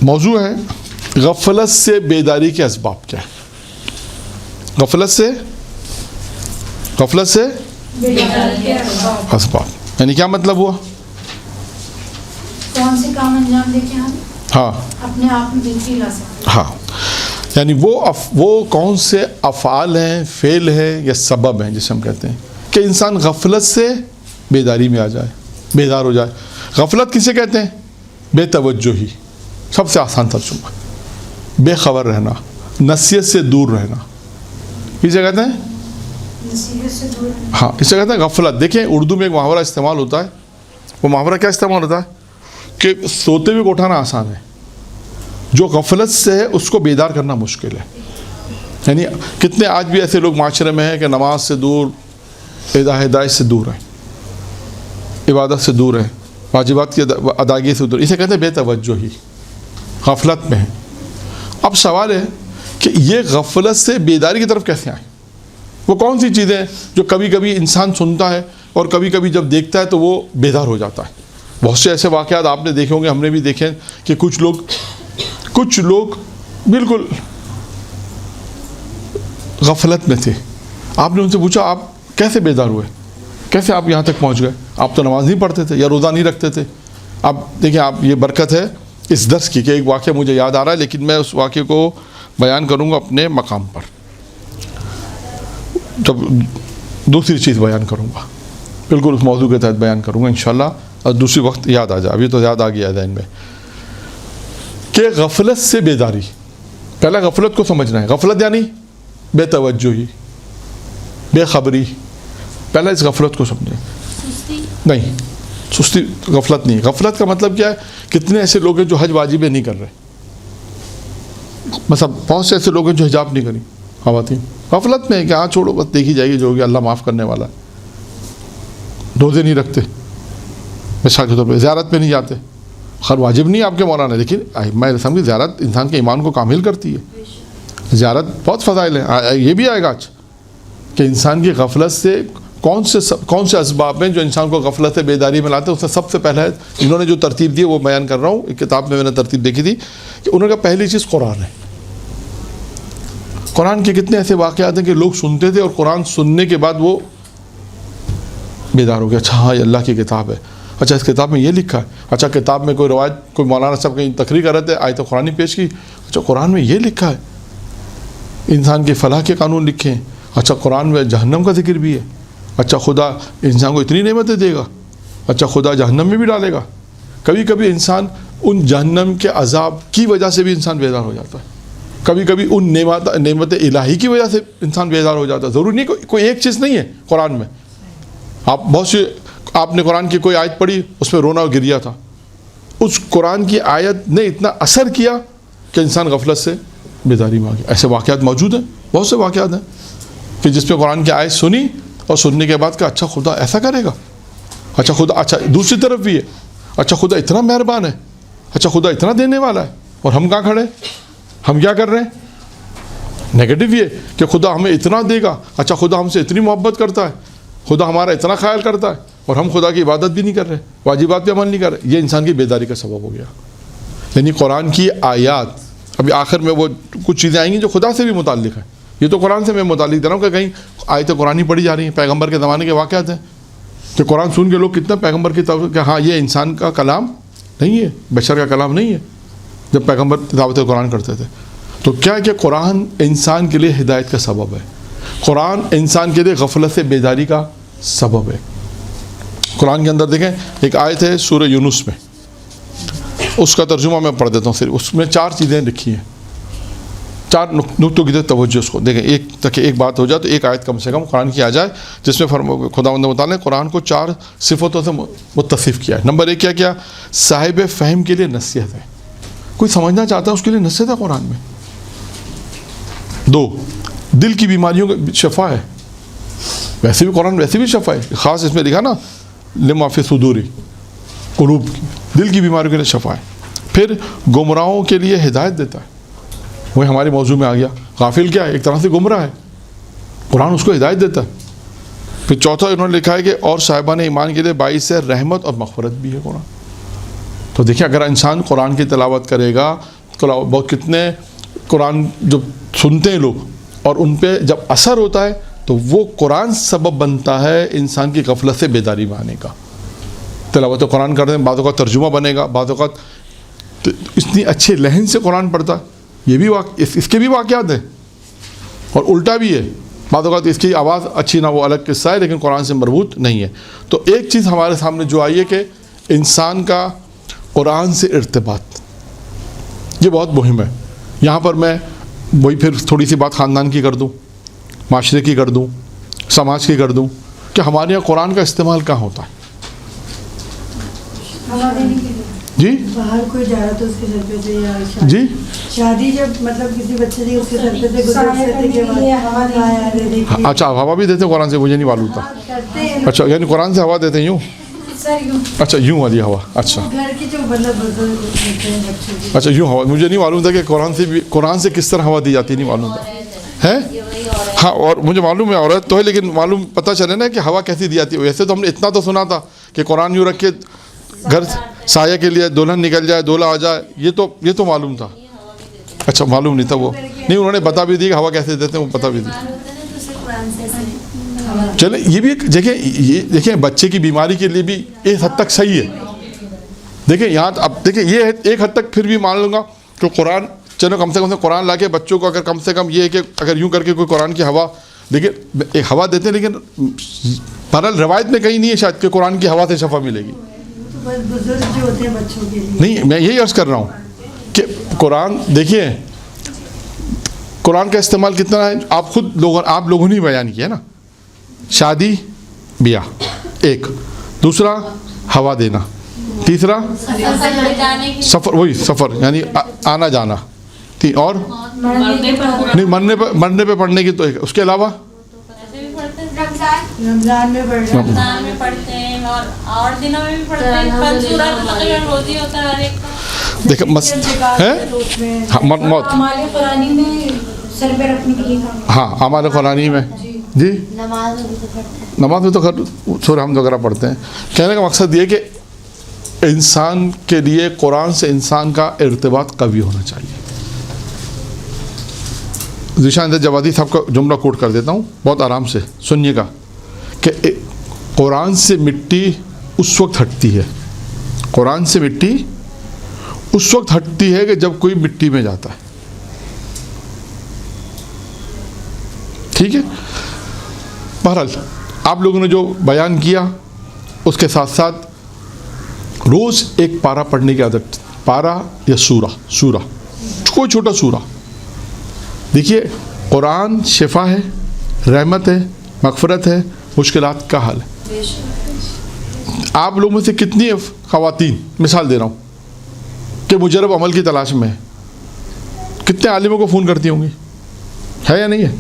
موضوع ہے غفلت سے بیداری کے اسباب کیا ہے. غفلت سے اسباب یعنی کیا مطلب ہوا؟ کون سے کام انجام دے کے ہم ہاں اپنے آپ میں بہتری لا سکتے ہیں. ہاں یعنی وہ کون سے افعال ہیں، فعل ہے یا سبب ہیں جسے ہم کہتے ہیں کہ انسان غفلت سے بیداری میں آ جائے، بیدار ہو جائے. غفلت کسے کہتے ہیں؟ بے توجہی، سب سے آسان ترجمہ. بے خبر رہنا، نصیحت سے دور رہنا، کسے کہتے ہیں؟ نصیحت سے دور رہنا. ہاں اسے کہتے ہیں غفلت. دیکھیں اردو میں ایک محاورہ استعمال ہوتا ہے، وہ محاورہ کیا استعمال ہوتا ہے کہ سوتے ہوئے کو اٹھانا آسان ہے، جو غفلت سے ہے اس کو بیدار کرنا مشکل ہے. یعنی کتنے آج بھی ایسے لوگ معاشرے میں ہیں کہ نماز سے دور، ہدایت سے دور ہیں، عبادت سے دور ہیں، واجبات کی ادائیگی سے دور. اسے کہتے ہیں بے توجہی، غفلت میں ہیں. اب سوال ہے کہ یہ غفلت سے بیداری کی طرف کیسے آئیں؟ وہ کون سی چیزیں ہیں جو کبھی کبھی انسان سنتا ہے اور کبھی کبھی جب دیکھتا ہے تو وہ بیدار ہو جاتا ہے؟ بہت سے ایسے واقعات آپ نے دیکھے ہوں گے، ہم نے بھی دیکھے کہ کچھ لوگ بالکل غفلت میں تھے. آپ نے ان سے پوچھا آپ کیسے بیدار ہوئے، کیسے آپ یہاں تک پہنچ گئے؟ آپ تو نماز نہیں پڑھتے تھے یا روزہ نہیں رکھتے تھے. اب دیکھیں آپ، یہ برکت ہے اس درس کی کہ ایک واقعہ مجھے یاد آ رہا ہے، لیکن میں اس واقعے کو بیان کروں گا اپنے مقام پر، جب دوسری چیز بیان کروں گا بالکل اس موضوع کے تحت بیان کروں گا انشاءاللہ، اور دوسری وقت یاد آ جائے. ابھی تو یاد آ گیا ذہن میں کہ غفلت سے بیداری. پہلا غفلت کو سمجھنا ہے. غفلت یعنی بے توجہی، بے خبری. پہلا اس غفلت کو سمجھیں. نہیں، سستی غفلت نہیں. غفلت کا مطلب کیا ہے؟ کتنے ایسے لوگ ہیں جو حج واجبیں نہیں کر رہے، مثلا بہت سے ایسے لوگ ہیں جو حجاب نہیں کری خواتین. غفلت میں ہے کہ ہاں چھوڑو بس دیکھی جائے گی جو ہوگی، اللہ معاف کرنے والا ہے. روزے نہیں رکھتے، مثال کے طور پہ زیارت پہ نہیں جاتے. خیر واجب نہیں آپ کے مولانا، لیکن میں سمجھ زیارت انسان کے ایمان کو کامل کرتی ہے. زیارت بہت فضائل ہیں، یہ بھی آئے گا آج کہ انسان کی غفلت سے کون سے اسباب ہیں جو انسان کو غفلت سے بیداری میں لاتے ہیں. اس میں سب سے پہلا ہے، انہوں نے جو ترتیب دی وہ بیان کر رہا ہوں. ایک کتاب میں نے ترتیب دیکھی تھی کہ انہوں نے کہا پہلی چیز قرآن ہے. قرآن کے کتنے ایسے واقعات ہیں کہ لوگ سنتے تھے اور قرآن سننے کے بعد وہ بیدار ہو گیا. اچھا ہاں یہ اللہ کی کتاب ہے، اچھا اس کتاب میں یہ لکھا ہے. اچھا کتاب میں کوئی روایت، کوئی مولانا صاحب کہیں تقریر کر رہے تھے، آیت قرآن پیش کی، اچھا قرآن میں یہ لکھا ہے، انسان کے فلاح کے قانون لکھے ہیں. اچھا قرآن میں جہنم کا ذکر بھی ہے. اچھا خدا انسان کو اتنی نعمتیں دے گا، اچھا خدا جہنم میں بھی ڈالے گا. کبھی کبھی انسان ان جہنم کے عذاب کی وجہ سے بھی انسان بیدار ہو جاتا ہے. کبھی کبھی ان نعمت الہی کی وجہ سے انسان بیدار ہو جاتا ہے. ضروری نہیں کوئی ایک چیز نہیں ہے قرآن میں. آپ نے قرآن کی کوئی آیت پڑھی، اس میں رونا اور گریا تھا، اس قرآن کی آیت نے اتنا اثر کیا کہ انسان غفلت سے بیداری میں آ گیا. ایسے واقعات موجود ہیں، بہت سے واقعات ہیں کہ جس میں قرآن کی آیت سنی اور سننے کے بعد کہا اچھا خدا ایسا کرے گا، اچھا خدا، اچھا دوسری طرف بھی ہے، اچھا خدا اتنا مہربان ہے، اچھا خدا اتنا دینے والا ہے. اور ہم کہاں کھڑے، ہم کیا کر رہے ہیں؟ نیگیٹو یہ کہ خدا ہمیں اتنا دے گا، اچھا خدا ہم سے اتنی محبت کرتا ہے، خدا ہمارا اتنا خیال کرتا ہے، اور ہم خدا کی عبادت بھی نہیں کر رہے، واجبات پہ عمل نہیں کر رہے. یہ انسان کی بیداری کا سبب ہو گیا. یعنی قرآن کی آیات، ابھی آخر میں وہ کچھ چیزیں آئیں گی جو خدا سے بھی متعلق ہیں. یہ تو قرآن سے میں متعلق دے رہا ہوں کہ کہیں آیتیں قرآن ہی پڑھی جا رہی ہیں. پیغمبر کے زمانے کے واقعات ہیں کہ قرآن سن کے لوگ کتنا پیغمبر کی طرف کہ ہاں یہ انسان کا کلام نہیں ہے، بشر کا کلام نہیں ہے، جب پیغمبر تلاوت قرآن کرتے تھے. تو کیا کہ قرآن انسان کے لیے ہدایت کا سبب ہے، قرآن انسان کے لیے غفلت سے بیداری کا سبب ہے. قرآن کے اندر دیکھیں ایک آیت ہے سورہ یونس میں، اس کا ترجمہ میں پڑھ دیتا ہوں. صرف اس میں 4 چیزیں لکھی ہیں، 4 نقطوں کی طرف توجہ. اس کو دیکھیں، ایک بات ہو جائے تو ایک آیت کم سے کم قرآن کی آ جائے جس میں خداوند متعال نے قرآن کو 4 صفتوں سے متصف کیا ہے. نمبر 1 کیا صاحب فہم کے لیے نصیحت ہے. کوئی سمجھنا چاہتا ہے اس کے لیے نصیحت ہے قرآن میں. 2 دل کی بیماریوں کا شفا ہے. ویسے بھی قرآن ویسے بھی شفا ہے، خاص اس میں لکھا نا لما فی صدور قلوب، دل کی بیماریوں کے لیے شفا ہے. پھر گمراہوں کے لیے ہدایت دیتا ہے. وہی ہمارے موضوع میں آ گیا. غافل کیا ہے؟ ایک طرح سے گمراہ ہے، قرآن اس کو ہدایت دیتا ہے. پھر چوتھا انہوں نے لکھا ہے کہ اور صاحبان ایمان کے لیے باعث رحمت اور مغفرت بھی ہے قرآن. تو دیکھیں اگر انسان قرآن کی تلاوت کرے گا، بہت کتنے قرآن جو سنتے ہیں لوگ اور ان پہ جب اثر ہوتا ہے تو وہ قرآن سبب بنتا ہے انسان کی غفلت سے بیداری میں آنے کا. تلاوت قرآن کرتے ہیں، بعض اوقات ترجمہ بنے گا، بعض اوقات اتنی اچھے لہن سے قرآن پڑھتا ہے. یہ بھی اس کے بھی واقعات ہیں اور الٹا بھی ہے. بعض اوقات اس کی آواز اچھی نہ، وہ الگ قصہ ہے لیکن قرآن سے مربوط نہیں ہے. تو ایک چیز ہمارے سامنے جو آئی ہے کہ انسان کا قرآن سے ارتباط، یہ بہت مہم ہے. یہاں پر میں وہی پھر تھوڑی سی بات خاندان کی کر دوں، معاشرے کی کر دوں، سماج کی کر دوں کہ ہمارے یہاں قرآن کا استعمال کہاں ہوتا ہے. ہوا دینے کے لیے جی باہر کوئی جا رہا تو اس کے سر پہ سے، یا جی شادی جب مطلب کسی بچے کی اس کے سر پہ سے گزرتے تھے کہ اچھا ہوا بھی دیتے ہیں قرآن سے، مجھے نہیں معلوم تھا. کرتے ہیں اچھا یعنی قرآن سے ہوا دیتے ہیں یوں؟ سر یوں اچھا یوں والی ہوا. اچھا گھر کی جو مطلب بزرگ ہوتے ہیں بچوں کی. اچھا یوں ہوا، مجھے نہیں معلوم تھا کہ قرآن سے کس طرح ہوا دی جاتی، نہیں معلوم تھا. ہے ہاں، اور مجھے معلوم ہے عورت تو ہے لیکن معلوم پتہ چلے نا کہ ہوا کیسی دی جاتی ہے. ویسے تو ہم نے اتنا تو سنا تھا کہ قرآن یوں رکھ کے گھر سایہ کے لیے دلہن نکل جائے، دولہا آ جائے، یہ تو معلوم تھا. اچھا معلوم نہیں تھا وہ، نہیں انہوں نے بتا بھی دی کہ ہوا کیسے دیتے ہیں، وہ بتا بھی دی. چلے یہ بھی دیکھیں بچے کی بیماری کے لیے بھی ایک حد تک صحیح ہے. دیکھیں یہاں اب دیکھیں یہ ایک حد تک پھر بھی مان لوں گا کہ قرآن، چلو کم سے کم قرآن لا کے بچوں کو اگر کم سے کم یہ ہے کہ اگر یوں کر کے کوئی قرآن کی ہوا، دیکھیں ایک ہوا دیتے ہیں لیکن بہرحال روایت میں کہیں نہیں ہے شاید کہ قرآن کی ہوا سے شفا ملے گی. بزرگ جو ہوتے ہیں بچوں کے لیے، نہیں میں یہی عرض کر رہا ہوں کہ قرآن دیکھیے قرآن کا استعمال کتنا ہے. آپ لوگوں نے بیان کیا نا، شادی بیاہ ایک، دوسرا ہوا دینا، تیسرا سفر، وہی سفر یعنی آنا جانا، اور نہیں مرنے پہ پڑھنے کی تو ایک. اس کے علاوہ رمضان میں پڑھتے ہیں اور دنوں میں بھی پڑھتے ہیں. روزی ہوتا ہے ہر ایک کا. دیکھیں موت، ہمارے قرآن میں سر پہ رکھنے کے لیے ہاں اعمال قرآنی میں جی نماز میں تو خیر سورہ حمد وغیرہ پڑھتے ہیں. کہنے کا مقصد یہ کہ انسان کے لیے قرآن سے انسان کا ارتباط قوی ہونا چاہیے. ذیشان جوادی صاحب کا جملہ کوٹ کر دیتا ہوں بہت آرام سے سنیے گا کہ قرآن سے مٹی اس وقت ہٹتی ہے، قرآن سے مٹی اس وقت ہٹتی ہے کہ جب کوئی مٹی میں جاتا ہے. ٹھیک ہے، بہرحال آپ لوگوں نے جو بیان کیا اس کے ساتھ ساتھ روز ایک پارہ پڑھنے کی عادت، پارہ یا سورہ کوئی چھوٹا سورہ. دیکھیے قرآن شفا ہے، رحمت ہے، مغفرت ہے، مشکلات کا حل ہے. آپ لوگوں میں سے کتنی خواتین، مثال دے رہا ہوں کہ مجرب عمل کی تلاش میں ہے، کتنے عالموں کو فون کرتی ہوں گی؟ ہے یا نہیں ہے؟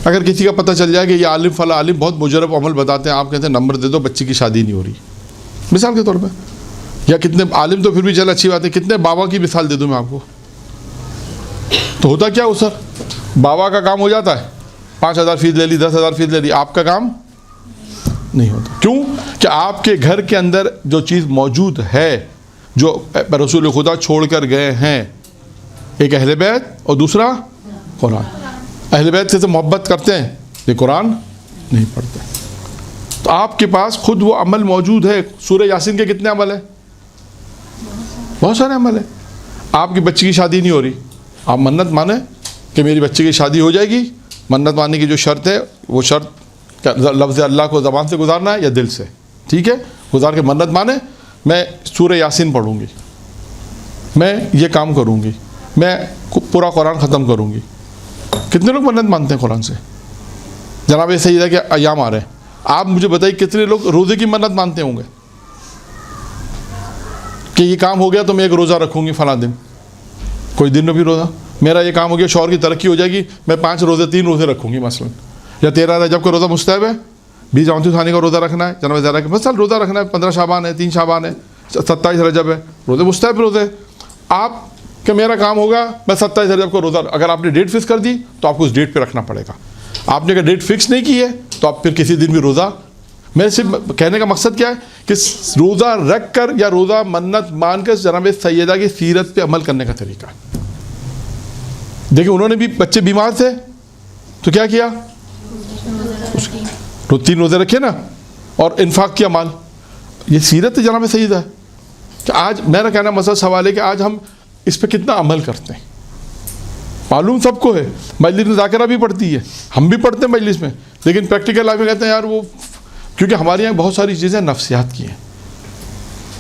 اگر کسی کا پتہ چل جائے کہ یہ عالم فلاں عالم بہت مجرب عمل بتاتے ہیں، آپ کہتے ہیں نمبر دے دو، بچی کی شادی نہیں ہو رہی، مثال کے طور پہ. یا کتنے عالم تو پھر بھی چل اچھی بات ہے، کتنے بابا کی مثال دے دوں میں آپ کو. تو ہوتا کیا ہو سر، بابا کا کام ہو جاتا ہے، 5,000 فیس لے لی، 10,000 فیس لے لی، آپ کا کام نہیں ہوتا. کیوں کہ آپ کے گھر کے اندر جو چیز موجود ہے، جو رسول خدا چھوڑ کر گئے ہیں، ایک اہل بیت اور دوسرا قرآن. اہل بیت سے تو محبت کرتے ہیں یہ قرآن نہیں پڑھتے. تو آپ کے پاس خود وہ عمل موجود ہے. سورہ یاسین کے کتنے عمل ہیں؟ بہت سارے عمل ہیں. آپ کی بچی کی شادی نہیں ہو رہی، آپ منت مانیں کہ میری بچی کی شادی ہو جائے گی. منت ماننے کی جو شرط ہے وہ شرط لفظ اللہ کو زبان سے گزارنا ہے یا دل سے. ٹھیک ہے، گزار کے منت مانیں، میں سورہ یاسین پڑھوں گی، میں یہ کام کروں گی، میں پورا قرآن ختم کروں گی. کتنے لوگ منت مانتے ہیں قرآن سے؟ جناب یہ صحیح ہے کہ ایام آ رہے ہیں، آپ مجھے بتائیے کتنے لوگ روزے کی منت مانتے ہوں گے کہ یہ کام ہو گیا تو میں ایک روزہ رکھوں گی فلاں دن، کوئی دن میں بھی روزہ، میرا یہ کام ہو گیا شوہر کی ترقی ہو جائے گی میں 5 روزے 3 روزے رکھوں گی مثلا. یا 13 رجب کا روزہ مستحب ہے، 20 29 ثانی کا روزہ رکھنا ہے، جناب زیادہ مثلا روزہ رکھنا ہے، 15 شعبان ہے، 3 شعبان ہے، 27 رجب ہے، روزے مستحب روزے. آپ کہ میرا کام ہوگا میں 27 رجب کو روزہ، اگر آپ نے ڈیٹ فکس کر دی تو آپ کو اس ڈیٹ پہ رکھنا پڑے گا. آپ نے اگر ڈیٹ فکس نہیں کی ہے تو آپ پھر کسی دن بھی روزہ میں صرف کہنے کا مقصد کیا ہے کہ روزہ رکھ کر یا روزہ منت مان کر جناب سیدہ کی سیرت پہ عمل کرنے کا طریقہ. دیکھیں انہوں نے بھی بچے بیمار تھے تو کیا کیا, 3 روزے رکھے نا اور انفاق کیا مال. یہ سیرت جناب سیدہ ہے. کہ آج میرا کہنا مسئلہ سوال ہے کہ آج ہم اس پہ کتنا عمل کرتے ہیں. معلوم سب کو ہے مجلس مذاکرہ بھی پڑھتی ہے, ہم بھی پڑھتے ہیں مجلس میں, لیکن پریکٹیکل لائف میں کہتے ہیں یار وہ, کیونکہ ہمارے یہاں بہت ساری چیزیں نفسیات کی ہیں.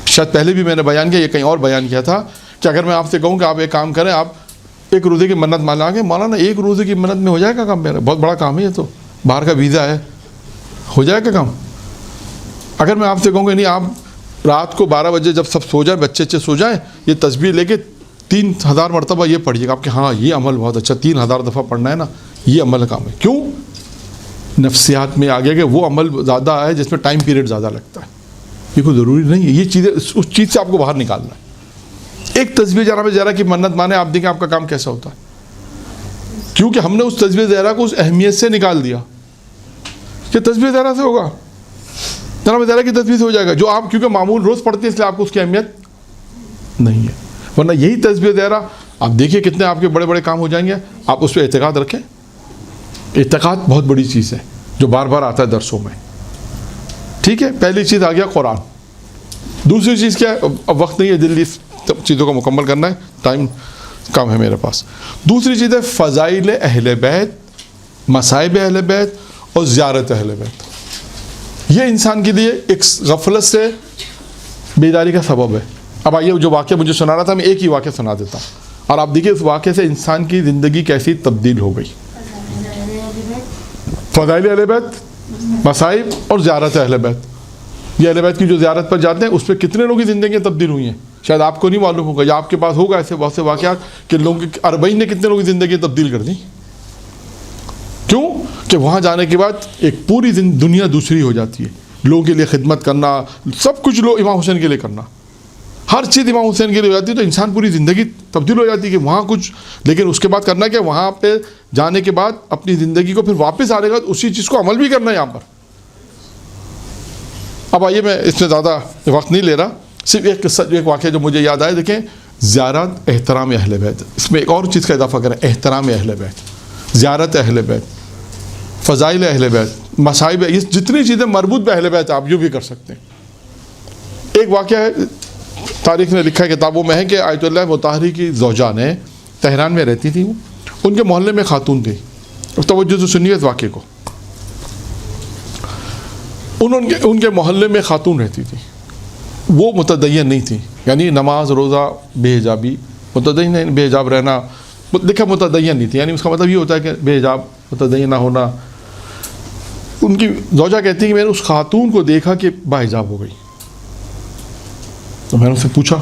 شاید پہلے بھی میں نے بیان کیا, یہ کہیں اور بیان کیا تھا کہ اگر میں آپ سے کہوں کہ آپ ایک کام کریں, آپ 1 روزے کی منت مان لیں گے, مولانا 1 روزے کی منت میں ہو جائے گا کام؟ میرا بہت بڑا کام ہے یہ تو, باہر کا ویزا ہے, ہو جائے گا کام؟ اگر میں آپ سے کہوں کہ نہیں آپ رات کو 12 بجے جب سب سو جائیں, بچے سو جائیں, یہ تسبیح لے کے 3000 مرتبہ یہ پڑھیے گا, آپ کہ ہاں یہ عمل بہت اچھا, 3000 دفعہ پڑھنا ہے نا, یہ عمل کام ہے. کیوں؟ نفسیات میں آ گیا کہ وہ عمل زیادہ ہے جس میں ٹائم پیریڈ زیادہ لگتا ہے. یہ کوئی ضروری نہیں ہے, یہ چیزیں اس چیز سے آپ کو باہر نکالنا ہے. ایک تسبیح جناب زہرا کی منت مانے, آپ دیکھیں آپ کا کام کیسا ہوتا ہے. کیونکہ ہم نے اس تسبیح زہرا کو اس اہمیت سے نکال دیا کہ تسبیح زہرا سے ہوگا, جناب زہرا کی تسبیح سے ہو جائے گا, جو آپ کیونکہ معمول روز پڑھتے ہیں اس لیے آپ کو اس کی اہمیت نہیں ہے. ورنہ یہی تسبیح زہرا آپ دیکھیے کتنے آپ کے بڑے بڑے کام ہو جائیں گے. آپ اس پہ اعتقاد رکھیں. اعتقاد بہت بڑی چیز ہے جو بار بار آتا ہے درسوں میں. ٹھیک ہے, پہلی چیز آ گیا قرآن. دوسری چیز کیا ہے, اب وقت نہیں ہے جلدی چیزوں کو مکمل کرنا ہے, ٹائم کم ہے میرے پاس. دوسری چیز ہے فضائل اہل بیت, مصائب اہل بیت اور زیارت اہل بیت. یہ انسان کے لیے ایک غفلت سے بیداری کا سبب ہے. اب آئیے جو واقعہ مجھے سنا رہا تھا, میں ایک ہی واقعہ سنا دیتا ہوں, اور آپ دیکھیے اس واقعے سے انسان کی زندگی کیسی تبدیل ہو گئی. فضائل اہل بیت, مصائب اور زیارت اہل بیت. یہ اہل بیت کی جو زیارت پر جاتے ہیں اس پہ کتنے لوگوں کی زندگیاں تبدیل ہوئی ہیں, شاید آپ کو نہیں معلوم ہوگا, یا آپ کے پاس ہوگا ایسے بہت سے واقعات کہ لوگوں کی 40 نے کتنے لوگوں کی زندگیاں تبدیل کر دیں. کیوں کہ وہاں جانے کے بعد ایک پوری دنیا دوسری ہو جاتی ہے. لوگوں کے لیے خدمت کرنا, سب کچھ لوگ امام حسین کے لیے کرنا, ہر چیز امام حسین کے لیے ہو جاتی ہے. تو انسان پوری زندگی تبدیل ہو جاتی ہے کہ وہاں کچھ, لیکن اس کے بعد کرنا کیا, وہاں پہ جانے کے بعد اپنی زندگی کو پھر واپس آنے کے بعد اسی چیز کو عمل بھی کرنا ہے یہاں پر. اب آئیے میں اس میں زیادہ وقت نہیں لے رہا, صرف ایک قصہ, ایک واقعہ جو مجھے یاد آئے. دیکھیں زیارت احترام اہل بیت, اس میں ایک اور چیز کا اضافہ کریں, احترام اہل بیت, زیارت اہل بیت, فضائل اہل بیت, مصائب, یہ جتنی چیزیں مربوط بہ اہل بیت آپ یوں بھی کر سکتے ہیں. ایک واقعہ ہے, تاریخ نے لکھا ہے کتابوں میں ہے کہ آیت اللہ مطہری کی زوجہ نے, تہران میں رہتی تھی وہ, ان کے محلے میں خاتون گئی. توجہ سے سنیے اس واقعے کو. ان کے محلے میں خاتون رہتی تھی, وہ متدین نہیں تھی, یعنی نماز روزہ بے حجابی, متدین بے حجاب رہنا, دیکھا متدین نہیں تھی, یعنی اس کا مطلب یہ ہوتا ہے کہ بے حجاب متدین نہ ہونا. ان کی زوجہ کہتی ہے کہ میں نے اس خاتون کو دیکھا کہ با حجاب ہو گئی. تو میں نے اس سے پوچھا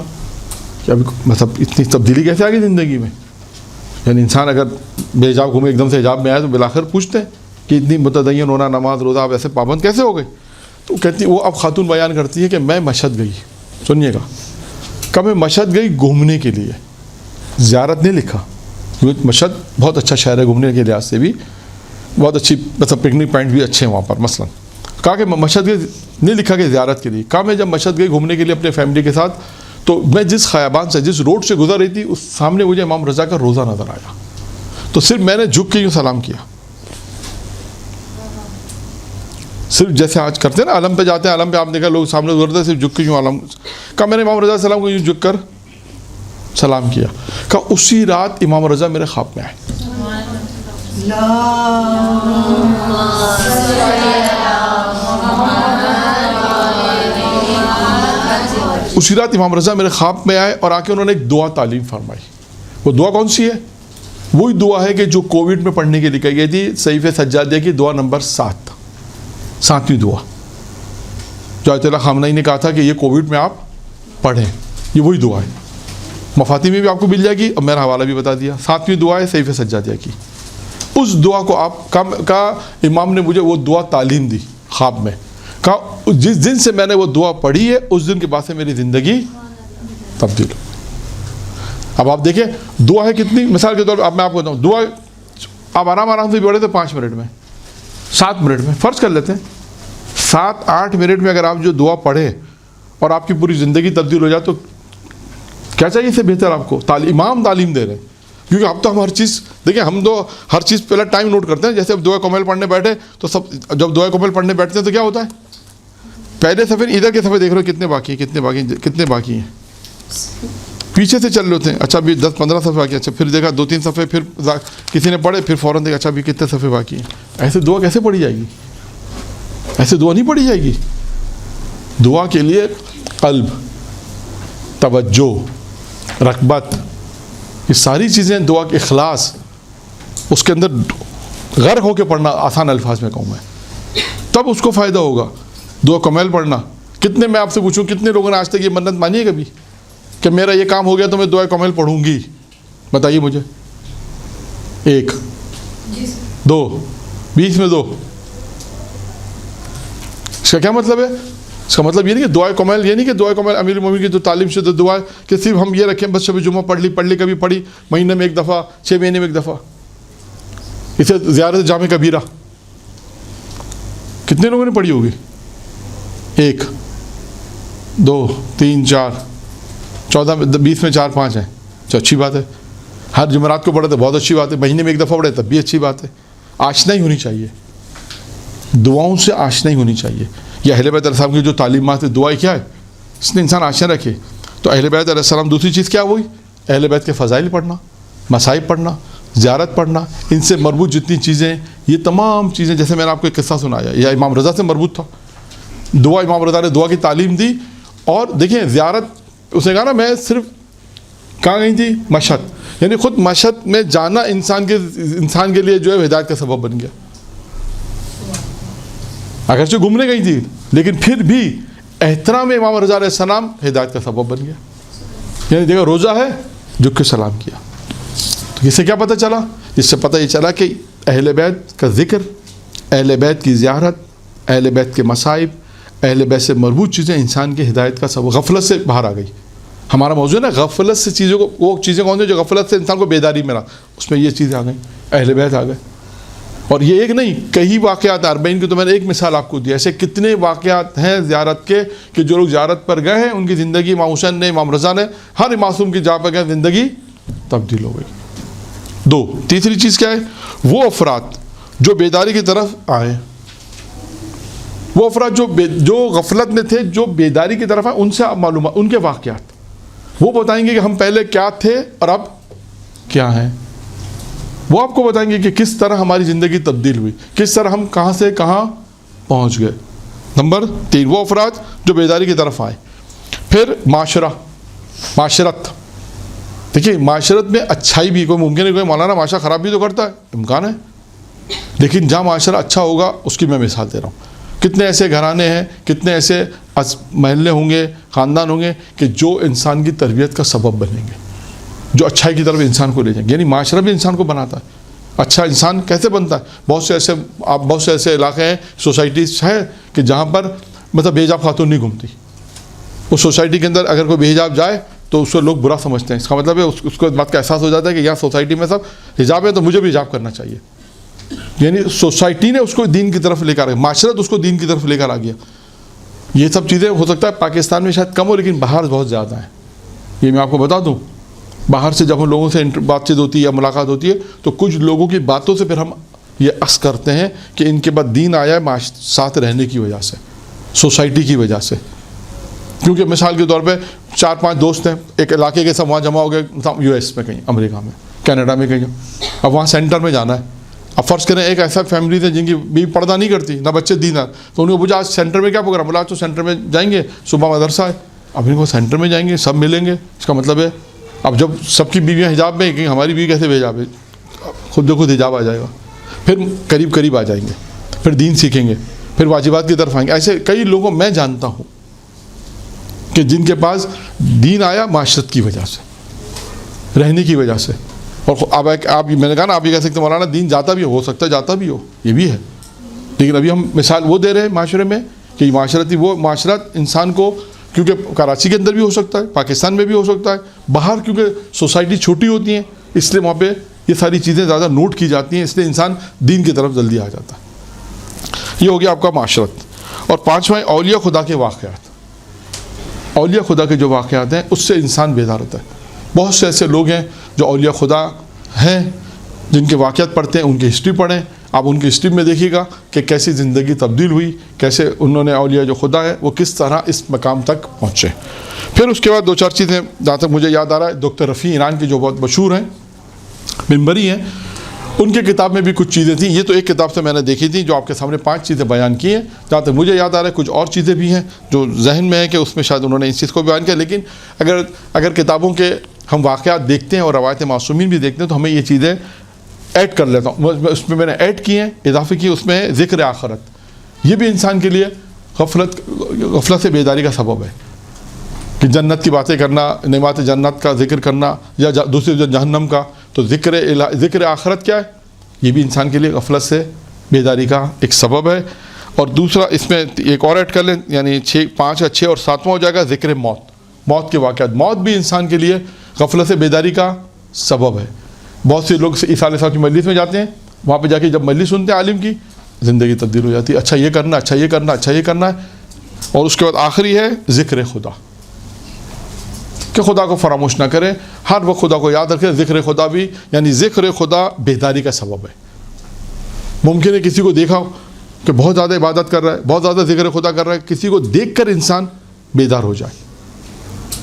کہ ابھی مطلب اتنی تبدیلی کیسے آ گئی زندگی میں, یعنی انسان اگر بے حجاب گھومے ایک دم سے حجاب میں آئے تو بالآخر پوچھتے ہیں کہ اتنی متدین ہونا, نماز روزہ آپ ایسے پابند کیسے ہو گئے. تو کہتی وہ اب خاتون بیان کرتی ہے کہ میں مشہد گئی, سنیے گا, کب میں مشہد گئی گھومنے کے لیے, زیارت نہیں لکھا, مشہد بہت اچھا شہر ہے گھومنے کے لحاظ سے بھی, بہت اچھی مطلب پکنک پوائنٹ بھی اچھے ہیں وہاں پر. مثلا کہا کہ مشہد گئی, نہیں لکھا کہ زیارت کے لیے. کہا میں جب مشہد گئی گھومنے کے لیے اپنے فیملی کے ساتھ, تو میں جس خیابان سے, جس روڈ سے گزر رہی تھی, اس سامنے مجھے امام رضا کا روزہ نظر آیا. تو صرف میں نے جھک کے یوں سلام کیا, صرف جیسے آج کرتے ہیں نا, علم پہ جاتے ہیں, علم پہ آپ دیکھا لوگ سامنے گزرتے ہیں, صرف جھک کے یوں علم. کہا میں نے امام رضا السلام کو یوں جھک کر سلام کیا. کہا اسی رات امام رضا میرے خواب میں آئے. اسی رات امام رضا میرے خواب میں آئے اور آ کے انہوں نے ایک دعا تعلیم فرمائی. وہ دعا کون سی ہے؟ وہی دعا ہے کہ جو کووڈ میں پڑھنے کے لیے کہی گئی تھی, صحیفہ سجادیہ کی دعا نمبر 7ویں دعا, جو آیت اللہ خامنئی نے کہا تھا کہ یہ کووڈ میں آپ پڑھیں. یہ وہی دعا ہے, مفاتی میں بھی آپ کو مل جائے گی, اور میرا حوالہ بھی بتا دیا. 7ویں دعا ہے صحیفہ سجادیہ کی. اس دعا کو آپ کا امام نے مجھے وہ دعا تعلیم دی خواب میں. کہا جس دن سے میں نے وہ دعا پڑھی ہے, اس دن کے بعد سے میری زندگی تبدیل. اب آپ دیکھیں دعا ہے کتنی, مثال کے طور پر اب میں آپ کو بتاؤں, دعا آپ آرام سے پڑھے تھے 5 منٹ میں, 7 منٹ میں, فرض کر لیتے ہیں 7-8 منٹ میں اگر آپ جو دعا پڑھیں اور آپ کی پوری زندگی تبدیل ہو جائے تو کیا چاہیے اس سے بہتر آپ کو؟ امام تعلیم دے رہے ہیں. کیونکہ اب تو ہم ہر چیز دیکھیں، ہم تو ہر چیز پہلے ٹائم نوٹ کرتے ہیں. جیسے اب دعا کمل پڑھنے بیٹھے تو جب دعا کمل پڑھنے بیٹھتے ہیں تو کیا ہوتا ہے؟ پہلے صفحے ادھر کے صفحے دیکھ رہے ہو کتنے باقی ہیں، پیچھے سے چل رہے ہوتے ہیں. اچھا ابھی 10-15 صفحے باقی. اچھا پھر دیکھا 2-3 صفحے، پھر کسی نے پڑھے، پھر فوراً دیکھا اچھا ابھی کتنے صفحے باقی ہیں. ایسے دعا کیسے پڑھی جائے گی؟ ایسے دعا نہیں پڑھی جائے گی. دعا کے لیے قلب، توجہ، رغبت، یہ ساری چیزیں دعا کے اخلاص، اس کے اندر غرق ہو کے پڑھنا، آسان الفاظ میں کہوں میں، تب اس کو فائدہ ہوگا. دعا کمیل پڑھنا، کتنے میں آپ سے پوچھوں کتنے لوگوں نے آج تک یہ منت مانی ہے کبھی کہ میرا یہ کام ہو گیا تو میں دعا کمیل پڑھوں گی؟ بتائیے مجھے. 1 2 20 میں 2. اس کا کیا مطلب ہے؟ اس کا مطلب یہ نہیں کہ دعائے کمیل، یہ نہیں کہ دعائے کمیل امیر المومنین کی جو تعلیم سے تو دعا کہ صرف ہم یہ رکھیں بس شب جمعہ پڑھ لی کبھی پڑھی، مہینے میں 1 دفعہ، 6 مہینے میں 1 دفعہ. اسے زیارت جامع کبیرہ کتنے لوگوں نے پڑھی ہوگی؟ 1 2 3 4 14 20 میں 4 5 ہیں. تو اچھی بات ہے. ہر جمعرات کو پڑھے تو بہت اچھی بات ہے. مہینے میں 1 دفعہ پڑھے تب بھی اچھی بات ہے. آشنائی ہونی چاہیے، دعاؤں سے آشنائی ہونی چاہیے. یہ اہل بیت علیہ السلام کی جو تعلیمات دعائیں کیا ہے، اس نے انسان آشنا رکھے. تو اہل بیت علیہ السلام دوسری چیز کیا ہوئی؟ اہل بیت کے فضائل پڑھنا، مصائب پڑھنا، زیارت پڑھنا، ان سے مربوط جتنی چیزیں، یہ تمام چیزیں. جیسے میں نے آپ کو ایک قصہ سنایا، یہ امام رضا سے مربوط تھا. دعا، امام رضا نے دعا کی تعلیم دی. اور دیکھیں زیارت، اس نے کہا نا میں صرف کہاں گئی تھی؟ مشہد. یعنی خود مشہد میں جانا انسان کے لیے جو ہے ہدایت کا سبب بن گیا. اگرچہ گھومنے گئی تھی لیکن پھر بھی احترام امام رضا علیہ السلام ہدایت کا سبب بن گیا. یعنی دیکھا روزہ ہے، جھک کے سلام کیا. تو اس سے کیا پتہ چلا؟ اس سے پتہ یہ چلا کہ اہل بیت کا ذکر، اہل بیت کی زیارت، اہل بیت کے مصائب، اہل بیت سے مربوط چیزیں انسان کی ہدایت کا سبب. غفلت سے باہر آ گئی. ہمارا موضوع ہے نا غفلت سے چیزوں کو، وہ چیزیں کون سی جو غفلت سے انسان کو بیداری ملا، اس میں یہ چیزیں آ گئیں، اہل بیت آ گئے. اور یہ ایک نہیں، کئی واقعات 40 کی تو میں نے ایک مثال آپ کو دی. ایسے کتنے واقعات ہیں زیارت کے کہ جو لوگ زیارت پر گئے ہیں ان کی زندگی، امام حسین نے، امام رضا نے، ہر معصوم کی جگہ پر گئے، زندگی تبدیل ہو گئی. 2 تیسری چیز کیا ہے؟ وہ افراد جو بیداری کی طرف آئے، وہ افراد جو غفلت میں تھے، جو بیداری کی طرف آئے، ان سے آپ معلومات، ان کے واقعات وہ بتائیں گے کہ ہم پہلے کیا تھے اور اب کیا ہیں. وہ آپ کو بتائیں گے کہ کس طرح ہماری زندگی تبدیل ہوئی، کس طرح ہم کہاں سے کہاں پہنچ گئے. نمبر 3 وہ افراد جو بیداری کی طرف آئے. پھر معاشرت. دیکھیے معاشرت میں اچھائی بھی کوئی ممکن ہے، کوئی مولانا معاشرہ خراب بھی تو کرتا ہے، امکان ہے. لیکن جہاں معاشرہ اچھا ہوگا اس کی میں مثال دے رہا ہوں. کتنے ایسے گھرانے ہیں، کتنے ایسے محلے ہوں گے، خاندان ہوں گے کہ جو انسان کی تربیت کا سبب بنیں گے، جو اچھائی کی طرف انسان کو لے جائیں گے. یعنی معاشرہ بھی انسان کو بناتا ہے. اچھا انسان کیسے بنتا ہے؟ بہت سے ایسے علاقے ہیں، سوسائٹیز ہیں کہ جہاں پر مطلب بے حجاب خاتون نہیں گھومتی. اس سوسائٹی کے اندر اگر کوئی بے حجاب جائے تو اس کو لوگ برا سمجھتے ہیں. اس کا مطلب ہے اس کو اس بات کا احساس ہو جاتا ہے کہ یہاں سوسائٹی میں سب حجاب ہے تو مجھے بھی حجاب کرنا چاہیے. یعنی سوسائٹی نے اس کو دین کی طرف لے کر آ گیا، معاشرت اس کو دین کی طرف لے کر آ گیا. یہ سب چیزیں ہو سکتا ہے پاکستان میں شاید کم ہو، لیکن باہر بہت زیادہ ہیں. یہ میں آپ کو بتا دوں، باہر سے جب ہم لوگوں سے بات چیت ہوتی ہے یا ملاقات ہوتی ہے تو کچھ لوگوں کی باتوں سے پھر ہم یہ عکس کرتے ہیں کہ ان کے بعد دین آیا ہے ساتھ رہنے کی وجہ سے، سوسائٹی کی وجہ سے. کیونکہ مثال کے طور پہ 4-5 دوست ہیں ایک علاقے کے، سب وہاں جمع ہو گئے، US میں کہیں، امریکہ میں، کینیڈا میں کہیں. اب وہاں سینٹر میں جانا ہے. اب فرض کریں ایک ایسا فیملی ہے جن کی بیوی پردہ نہیں کرتی، نہ بچے دیندار، تو انہوں نے پوچھا آج سینٹر میں کیا پروگرام؟ بولا تو سینٹر میں جائیں گے، صبح مدرسہ ہے. اب ان کو سینٹر میں جائیں گے، سب ملیں گے. اس کا مطلب ہے اب جب سب کی بیویاں حجاب میں، کہ ہماری بیوی کیسے حجاب ہے؟ خود بخود حجاب آ جائے گا. پھر قریب آ جائیں گے، پھر دین سیکھیں گے، پھر واجبات کی طرف آئیں گے. ایسے کئی لوگوں میں جانتا ہوں کہ جن کے پاس دین آیا معاشرت کی وجہ سے، رہنے کی وجہ سے. اور آپ میں نے کہا نا، آپ یہ کہہ سکتے ہیں مولانا دین جاتا بھی ہو سکتا ہے، جاتا بھی ہو، یہ بھی ہے. لیکن ابھی ہم مثال وہ دے رہے ہیں معاشرے میں کہ وہ معاشرت انسان کو، کیونکہ کراچی کے اندر بھی ہو سکتا ہے، پاکستان میں بھی ہو سکتا ہے، باہر کیونکہ سوسائٹی چھوٹی ہوتی ہیں اس لیے وہاں پہ یہ ساری چیزیں زیادہ نوٹ کی جاتی ہیں، اس لیے انسان دین کی طرف جلدی آ جاتا ہے. یہ ہو گیا آپ کا معاشرت. اور پانچواں اولیاء خدا کے واقعات. اولیاء خدا کے جو واقعات ہیں اس سے انسان بیدار ہوتا ہے. بہت سے ایسے لوگ ہیں جو اولیاء خدا ہیں جن کے واقعات پڑھتے ہیں, ان کی ہسٹری پڑھیں. آپ ان کی ہسٹری میں دیکھیے گا کہ کیسی زندگی تبدیل ہوئی, کیسے انہوں نے اولیاء جو خدا ہے وہ کس طرح اس مقام تک پہنچے. پھر اس کے بعد 2-4 چیزیں جہاں تک مجھے یاد آ رہا ہے, ڈاکٹر رفیع ایران کی جو بہت مشہور ہیں, منبری ہیں, ان کے کتاب میں بھی کچھ چیزیں تھیں. یہ تو ایک کتاب سے میں نے دیکھی تھی جو آپ کے سامنے 5 چیزیں بیان کی ہیں. جہاں تک مجھے یاد آ رہا ہے کچھ اور چیزیں بھی ہیں جو ذہن میں ہیں کہ اس میں شاید انہوں نے اس چیز کو بیان کیا. لیکن اگر کتابوں کے ہم واقعات دیکھتے ہیں اور روایت معصومین بھی دیکھتے ہیں تو ہمیں یہ چیزیں ایڈ کر لیتا ہوں. اس میں نے ایڈ کی ہیں, اضافے کی. اس میں ذکر آخرت, یہ بھی انسان کے لیے غفلت سے بیداری کا سبب ہے کہ جنت کی باتیں کرنا, نعمات جنت کا ذکر کرنا, یا دوسری جو جہنم کا. تو ذکر آخرت کیا ہے, یہ بھی انسان کے لیے غفلت سے بیداری کا ایک سبب ہے. اور دوسرا اس میں ایک اور ایڈ کر لیں, یعنی 5 یا 6 اور 7واں ہو جائے گا ذکر موت کے واقعات. موت بھی انسان کے لیے غفلت سے بیداری کا سبب ہے. بہت سے لوگ عیسیٰ علیہ السلام کی مجلس میں جاتے ہیں, وہاں پہ جا کے جب مجلس سنتے ہیں عالم کی, زندگی تبدیل ہو جاتی ہے. اچھا یہ کرنا, اچھا یہ کرنا, اچھا یہ کرنا ہے. اور اس کے بعد آخری ہے ذکر خدا, کہ خدا کو فراموش نہ کرے, ہر وقت خدا کو یاد رکھے. ذکر خدا بھی, یعنی ذکر خدا بیداری کا سبب ہے. ممکن ہے کسی کو دیکھا کہ بہت زیادہ عبادت کر رہا ہے, بہت زیادہ ذکر خدا کر رہا ہے, کسی کو دیکھ کر انسان بیدار ہو جائے.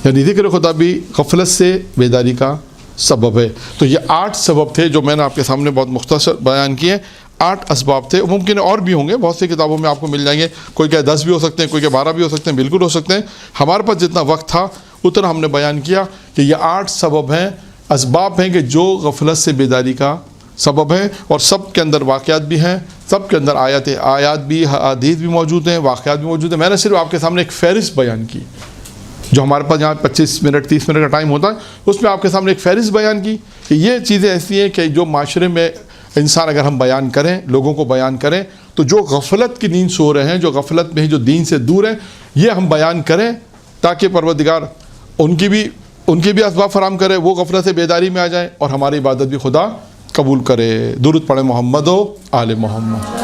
یعنی ذکر خدا بھی غفلت سے بیداری کا سبب ہے. تو یہ 8 سبب تھے جو میں نے آپ کے سامنے بہت مختصر بیان کیے. 8 اسباب تھے. ممکن اور بھی ہوں گے, بہت سی کتابوں میں آپ کو مل جائیں گے. کوئی کہ 10 بھی ہو سکتے ہیں, کوئی کہ 12 بھی ہو سکتے ہیں, بالکل ہو سکتے ہیں. ہمارے پاس جتنا وقت تھا اتنا ہم نے بیان کیا کہ یہ 8 سبب ہیں, اسباب ہیں کہ جو غفلت سے بیداری کا سبب ہیں. اور سب کے اندر واقعات بھی ہیں, سب کے اندر آیات بھی, حدیث بھی موجود ہیں, واقعات بھی موجود ہیں. میں نے صرف آپ کے سامنے ایک فہرست بیان کی, جو ہمارے پاس یہاں 25 منٹ 30 منٹ کا ٹائم ہوتا ہے, اس میں آپ کے سامنے ایک فہرست بیان کی کہ یہ چیزیں ایسی ہیں کہ جو معاشرے میں انسان اگر ہم بیان کریں, لوگوں کو بیان کریں, تو جو غفلت کی نیند سو رہے ہیں, جو غفلت میں جو دین سے دور ہیں, یہ ہم بیان کریں تاکہ پروردگار ان کی بھی اسباب فراہم کرے, وہ غفلت سے بیداری میں آ جائیں اور ہماری عبادت بھی خدا قبول کرے. درود پڑھیں محمد و آل محمد.